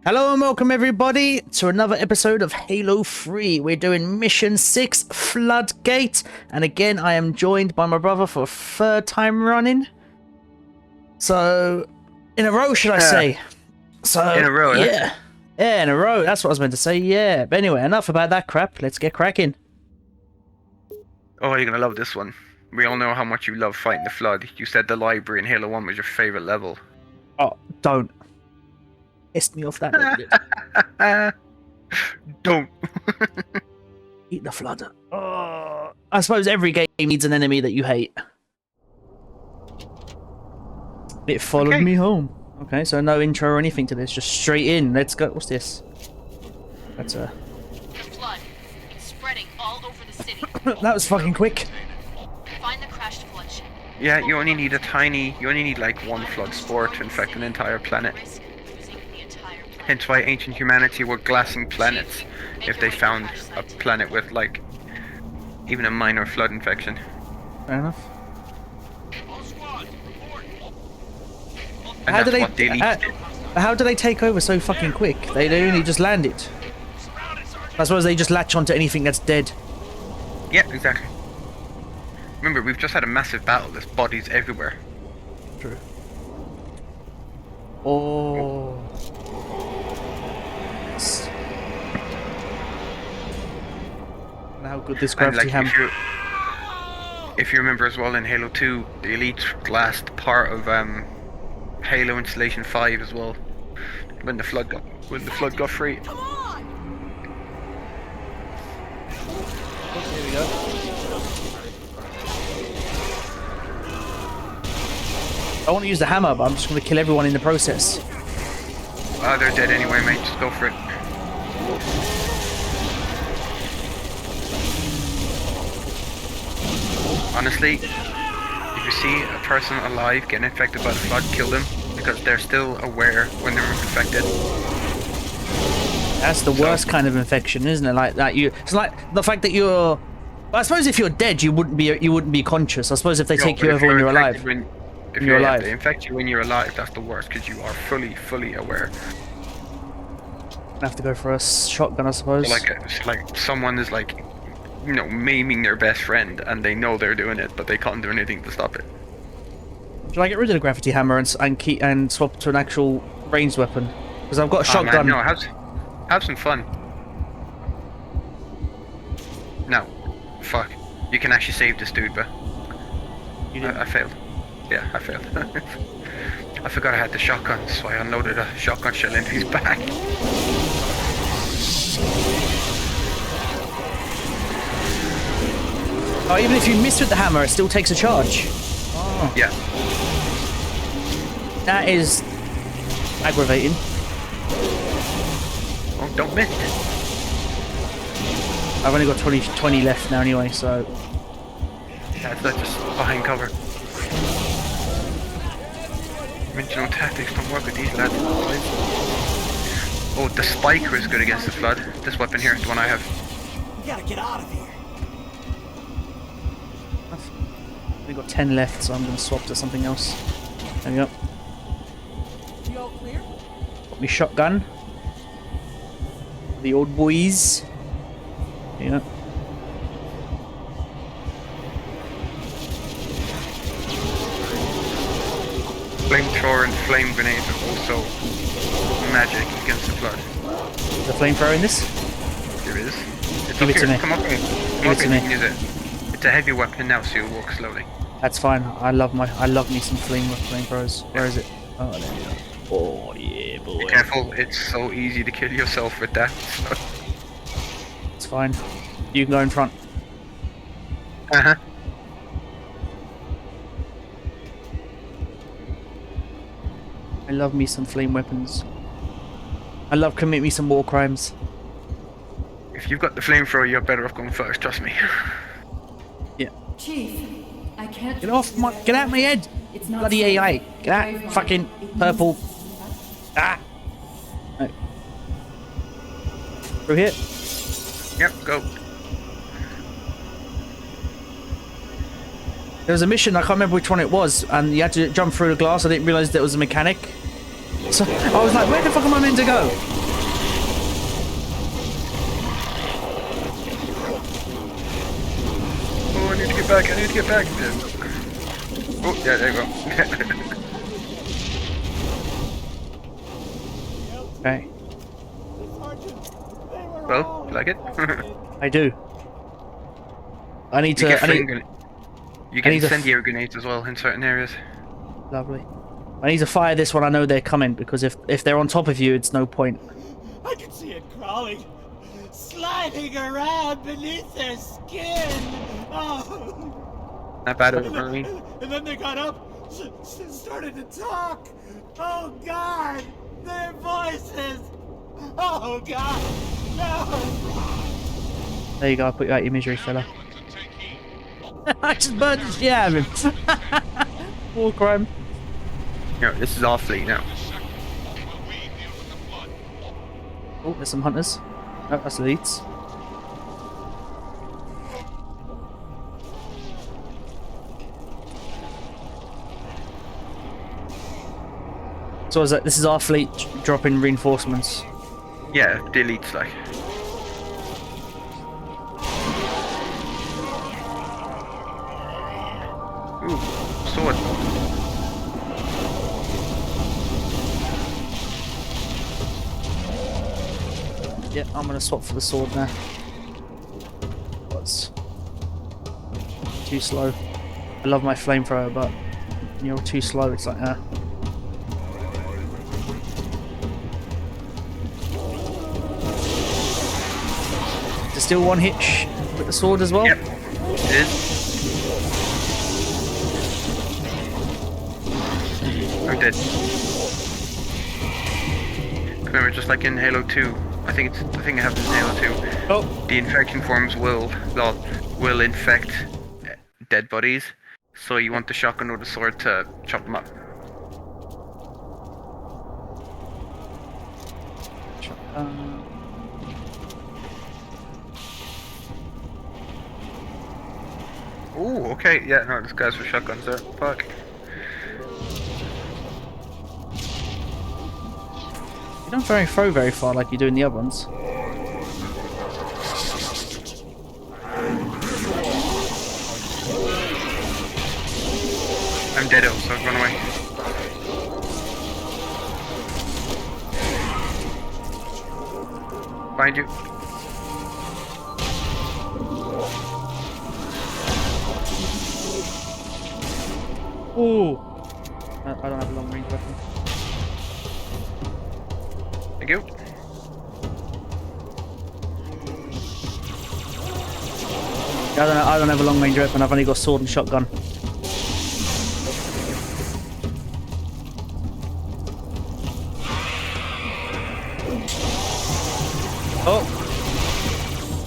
Hello and welcome everybody to another episode of Halo 3. We're doing Mission 6, Floodgate. And again, I am joined by my brother for a third time running. So, in a row, should I say? So, In a row, yeah. Yeah, in a row. That's what I was meant to say, yeah. But anyway, enough about that crap. Let's get cracking. Oh, you're gonna love this one. We all know how much you love fighting the Flood. You said the library in Halo 1 was your favorite level. Oh, don't. Pissed me off that little bit. Don't. Eat the Flood. Oh, I suppose every game needs an enemy that you hate. It followed me home. Okay, so no intro or anything to this, just straight in. Let's go. What's this? That's a... The flood. It's spreading all over the city. That was fucking quick. Find the crashed flood ship. Yeah, you only need like one Flood spore to infect an entire planet. Risk losing the entire planet. Hence why ancient humanity were glassing planets if they found a planet with like even a minor Flood infection. Fair enough. And How do that's they? what the elites did. How do they take over so fucking quick? They only just landed. I suppose they just latch onto anything that's dead. Yeah, exactly. Remember, we've just had a massive battle. There's bodies everywhere. True. Oh. How good this And gravity like, hammer. if you remember as well in Halo 2, the elites glassed part of Halo Installation 5 as well. When the flood got free. There we go. I want to use the hammer, but I'm just going to kill everyone in the process. Ah, they're dead anyway, mate. Just go for it. Honestly, if you see a person alive getting infected by the flood, kill them because they're still aware when they're infected. That's the worst kind of infection, isn't it? Like that, it's like the fact that you're. I suppose if you're dead, you wouldn't be conscious. I suppose if they take you over when you're alive. If you're alive. They infect you when you're alive, that's the worst because you are fully aware. I have to go for a shotgun, I suppose. It's like someone is like, you know, maiming their best friend, and they know they're doing it, but they can't do anything to stop it. Should I get rid of the gravity hammer and swap to an actual ranged weapon? Because I've got a shotgun. Man, no, have some fun. No, fuck. You can actually save this dude, but I failed. Yeah, I failed. I forgot I had the shotgun, so I unloaded a shotgun shell into his back. Oh, even if you miss with the hammer, it still takes a charge. Oh. Yeah. That is aggravating. Oh, don't miss. I've only got 20 left now anyway, so... That's just behind cover. Conventional tactics don't work with these lads. Oh, the spiker is good against the flood. This weapon here is the one I have. We gotta get out of here. I've only got 10 left, so I'm going to swap to something else. There we go. You all clear? Got me shotgun. The old boys. There you go. Flamethrower and flame grenades are also magic against the flood. The flamethrower in this? There is. It's Give up it to here. me. Come up here. Give Come it up to here, me. you can use it. It's a heavy weapon now, so you'll walk slowly. That's fine. I love me some flamethrowers. Where is it? Oh, there we go. Oh yeah, boy. Be careful, it's so easy to kill yourself with that. It's fine. You can go in front. Uh-huh. I love me some flame weapons. I love commit me some war crimes. If you've got the flamethrower, you're better off going first, trust me. Yeah. Chief, I can't Get off my, get out of my head! It's not Bloody safe. AI! Get out! Fucking purple! Ah! No. Through here. Yep, go. There was a mission, I can't remember which one it was, and you had to jump through the glass. I didn't realise that it was a mechanic. So I was like, where the fuck am I meant to go? back. I need to get back. Oh, yeah, there you go. Okay. Well, you like it? I do. I need You to. get I need, flame grenades. You I get need to incendiary grenades as well in certain areas. Lovely. I need to fire this when I know they're coming, because if they're on top of you, it's no point. I can see it crawling, sliding around beneath their skin. Oh. Not bad, Marine. And then they got up, started to talk. Oh God, their voices. Oh God, no. There you go. I put you out your misery, fella. I just burned the shit out of him. War crime. Here, this is our fleet now. Oh, there's some hunters. Oh, that's elites. So is that this is our fleet dropping reinforcements? Yeah, the elites like. Ooh, sword. Yeah, I'm gonna swap for the sword now. What's too slow? I love my flamethrower, but when you're too slow, it's like There's still one hitch with the sword as well. Yep, it is. I'm dead. Remember, just like in Halo 2, I think it happens in Halo 2. Oh, The infection forms will infect dead bodies, so you want the shotgun or the sword to chop them up. Ooh, okay, yeah, no, this guy's for shotguns there. Fuck. you don't throw very far like you do in the other ones. I'm dead, so run away. Find you. Ooh. I don't have a long range weapon. Thank you. Yeah, I don't have a long range weapon. I've only got sword and shotgun. Oh,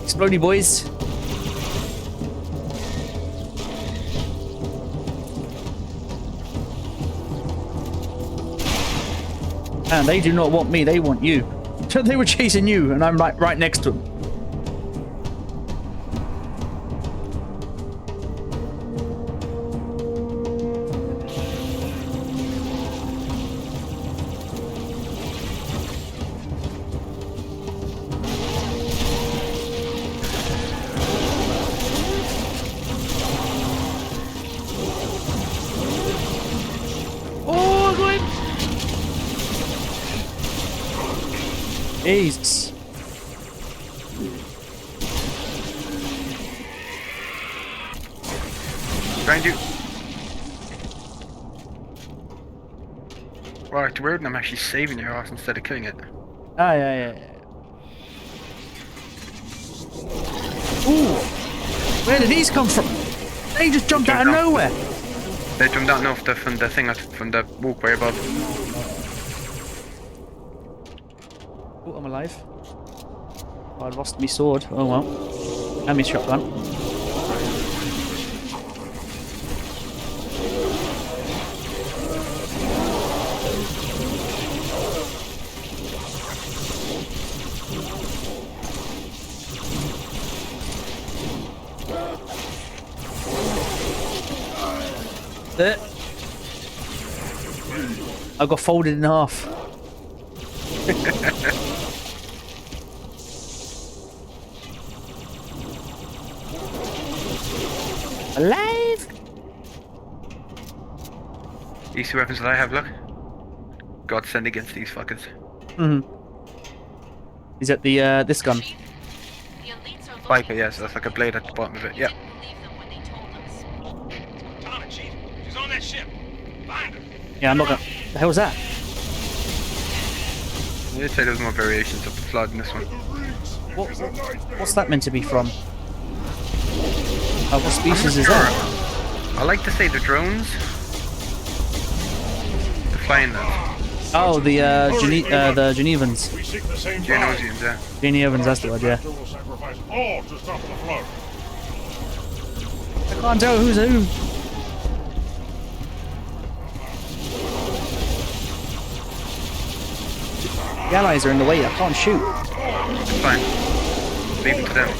explodey boys! And they do not want me; they want you. They were chasing you, and I'm like right next to them. Jesus. Find you. Wow, it's weird and I'm actually saving your ass instead of killing it. Ah, yeah. Ooh! Where did these come from? They just jumped out of nowhere! They jumped out from the thing, from the walkway above. Oh, I'm alive. Oh, I lost my sword. Oh well. And my shotgun. There. I got folded in half. Alive! These two weapons that I have, look. God send against these fuckers. Is that the this gun? Chief, the elites are looking. Viper, yes, that's like a blade at the bottom of it. We Yeah. didn't believe them when they told us. Cortana, Chief. She's on that ship. Find her. Yeah, I'm not gonna. The hell was that? You'd say there's more variations of the Flood in this one. What's that meant to be from? Oh, what species is that? I like to say the drones. The flying ones. Oh, the Genevans. We seek the same Genosians, yeah. Genevans, that's the word, yeah. will sacrifice all to stop the flood. I can't tell who's who. The allies are in the way, I can't shoot. It's fine. Leave it to them.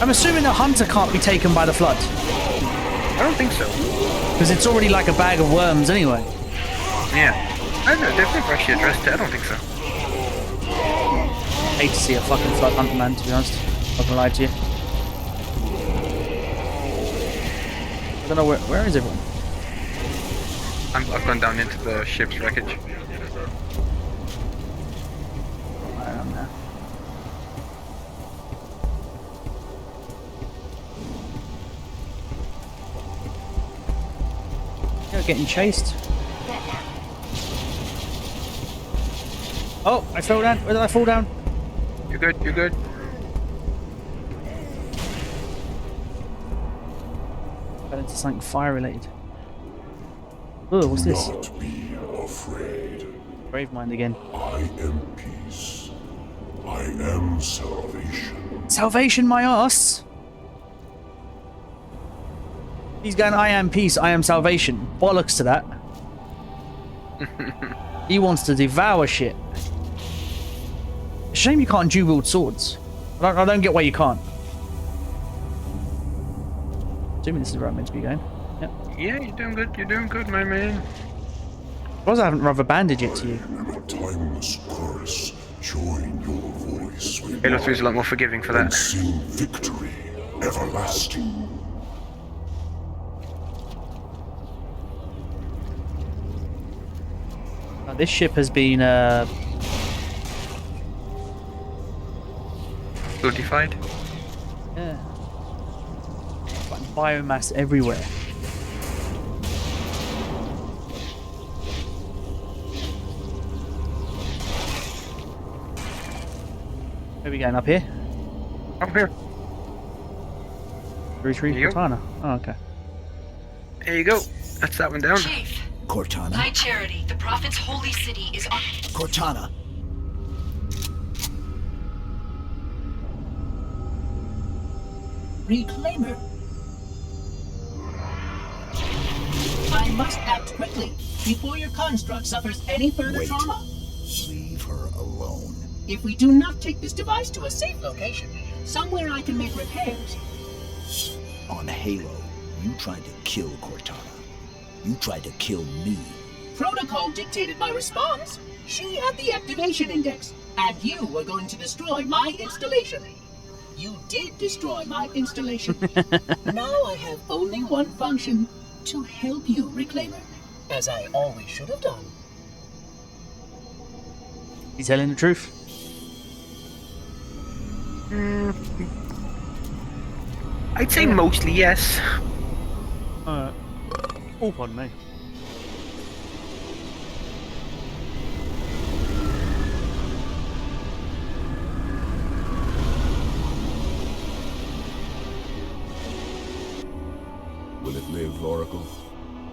I'm assuming a hunter can't be taken by the flood. I don't think so. Because it's already like a bag of worms anyway. Yeah. I don't know, they've never actually addressed it. I don't think so. Hate to see a fucking flood hunter, man, to be honest. Not gonna lie to you. I don't know where is everyone? I've gone down into the ship's wreckage. I am now. You're getting chased. Oh, I fell down. Where did I fall down? You're good, you're good. Fell into something fire related. Oh, what's this? Not be afraid. Brave mind again. I am peace. I am salvation. Salvation, my ass. He's going, I am peace, I am salvation. Bollocks to that. He wants to devour shit. Shame you can't dual wield swords. I don't get why you can't. Assuming this is where I'm meant to be going. Yep. Yeah, you're doing good, my man. Suppose I haven't rubber banded it to you. In a timeless chorus, join your voice with Halo 3 is a lot more forgiving for and that. sing victory everlasting. This ship has been Notified? yeah. Like biomass everywhere. Where are we going, up here? Up here. Retrieve Here you go. Cortana. Oh, okay. There you go. That's that one down. Chief, Cortana? High Charity, the Prophet's holy city is on. Cortana. Reclaimer. I must act quickly before your construct suffers any further Wait. trauma. Leave her alone. If we do not take this device to a safe location, somewhere I can make repairs. On Halo, you tried to kill Cortana. You tried to kill me. Protocol dictated my response. She had the activation index, and you were going to destroy my installation. You did destroy my installation. Now I have only one function, to help you, Reclaimer, as I always should have done. He's telling the truth. I'd say mostly yes. Oh, pardon me. Will it live, Oracle?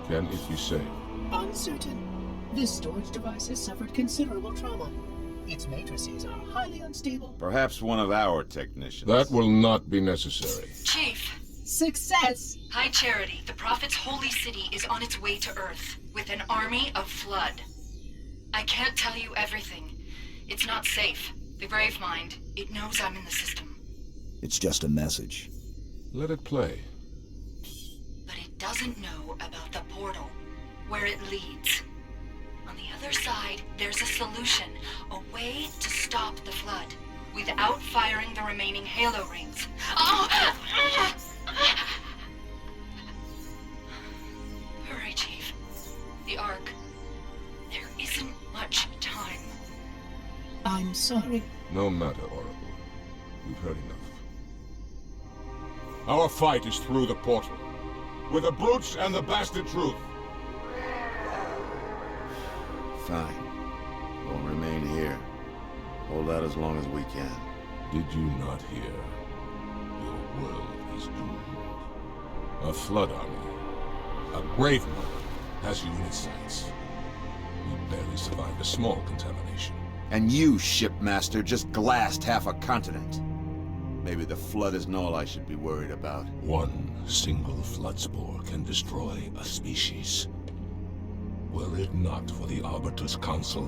Can it be saved? Uncertain. This storage device has suffered considerable trauma. Its matrices are highly unstable. Perhaps one of our technicians. That will not be necessary. Chief, Success! High Charity, the Prophet's holy city is on its way to Earth, with an army of Flood. I can't tell you everything. It's not safe. The Gravemind, it knows I'm in the system. It's just a message. Let it play. But it doesn't know about the portal, where it leads. On the other side, there's a solution, a way to stop the Flood, without firing the remaining Halo rings. Oh! Hurry, Chief. The Ark. There isn't much time. I'm sorry. No matter, Oracle. We've heard enough. Our fight is through the portal. With the brutes and the bastard truth. Fine. We'll remain here. Hold out as long as we can. Did you not hear? Your world is doomed. A flood army, a Gravemind, has you in its sights. We barely survived a small contamination. And you, shipmaster, just glassed half a continent. Maybe the flood isn't all I should be worried about. One single flood spore can destroy a species. Were it not for the Arbiter's Council,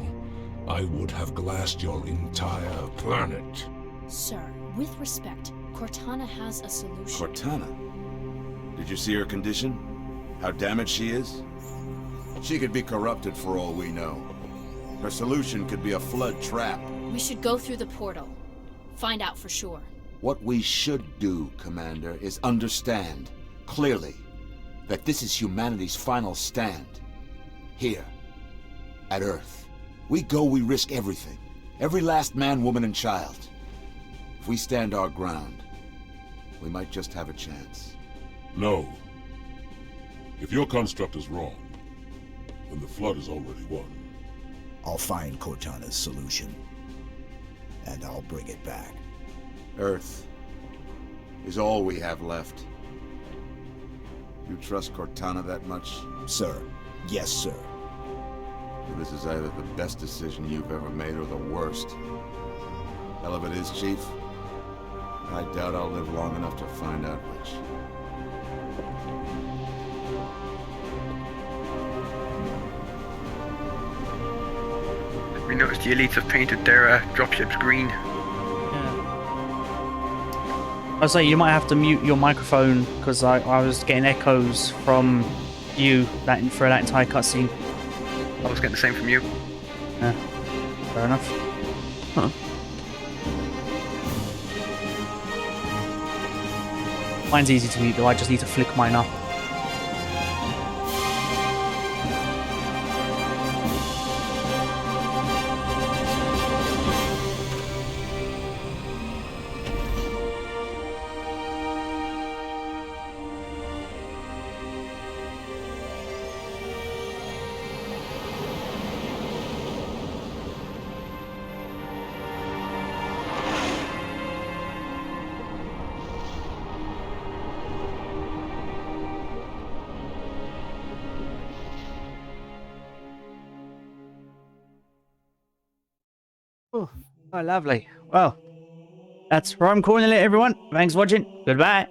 I would have glassed your entire planet. Sir, with respect, Cortana has a solution. Cortana? Did you see her condition? How damaged she is? She could be corrupted for all we know. Her solution could be a flood trap. We should go through the portal. Find out for sure. What we should do, Commander, is understand, clearly, that this is humanity's final stand. Here, at Earth. We go, we risk everything. Every last man, woman, and child. If we stand our ground, we might just have a chance. No. If your construct is wrong, then the Flood is already won. I'll find Cortana's solution. And I'll bring it back. Earth is all we have left. You trust Cortana that much? Sir. Yes, sir. This is either the best decision you've ever made or the worst. Hell of it is, Chief. I doubt I'll live long enough to find out which. We noticed the elites have painted their dropships green. I was like, you might have to mute your microphone because I was getting echoes from you for that entire cutscene. I was getting the same from you. Yeah, fair enough. Huh. Mine's easy to mute though, I just need to flick mine up. Oh, lovely. Well, that's where I'm calling it, everyone. Thanks for watching. Goodbye.